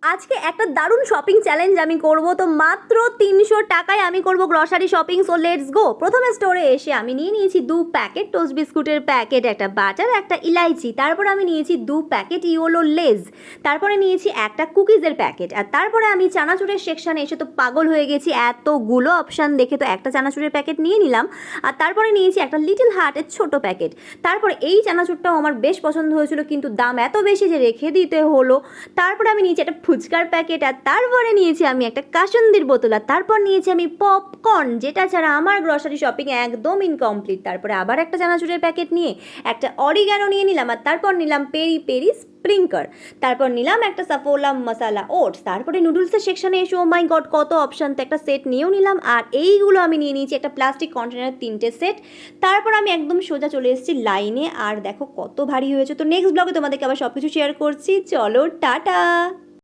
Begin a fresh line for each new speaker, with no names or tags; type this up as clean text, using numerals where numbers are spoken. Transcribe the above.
আজকে একটা দারুণ শপিং চ্যালেঞ্জ আমি করব। তো মাত্র 300 টাকায় আমি করব grocery shopping. So let's go. প্রথমে স্টোরে এসে আমি নিয়ে নিয়েছি 2 প্যাকেট টোস্ট বিস্কুটের প্যাকেট, একটা বাটার, একটা ইলাইচি। তারপরে আমি নিয়েছি 2 প্যাকেট ইওলো লেজ। তারপরে নিয়েছি একটা কুকিজের প্যাকেট। আর তারপরে আমি চানাচুরের সেকশানে এসে তো পাগল হয়ে গেছি, এতগুলো অপশান দেখে তো একটা চানাচুরের প্যাকেট নিয়ে নিলাম। আর তারপরে নিয়েছি একটা লিটল হার্টের ছোট প্যাকেট। তারপরে এই চানাচুরটাও আমার বেশ পছন্দ হয়েছিল, কিন্তু দাম এত বেশি যে রেখে দিতে হলো। তারপরে আমি নিয়েছি একটা ফুচকার প্যাকেট। আর তারপরে নিয়েছি আমি একটা কাসুন্দির বোতল। আর তারপর নিয়েছি আমি পপকর্ন, যেটা ছাড়া আমার গ্রসারি শপিং একদম ইনকমপ্লিট। তারপরে আবার একটা চানাচুরের প্যাকেট নিয়ে একটা অরিগ্যানো নিয়ে নিলাম। আর তারপর নিলাম পেরি পেরি স্প্রিঙ্কল। তারপর নিলাম একটা সাফোলা মশালা ওটস। তারপরে নুডলসের সেকশনে এসে ও মাই গড কত অপশান, তো একটা সেট নিয়েও নিলাম। আর এইগুলো আমি নিয়ে নিয়েছি একটা প্লাস্টিক কন্টেনার 3টে সেট। তারপর আমি একদম সোজা চলে এসেছি লাইনে। আর দেখো কত ভারী হয়েছে। তো নেক্সট ব্লগে তোমাদেরকে আবার সব কিছু শেয়ার করছি। চলো টাটা।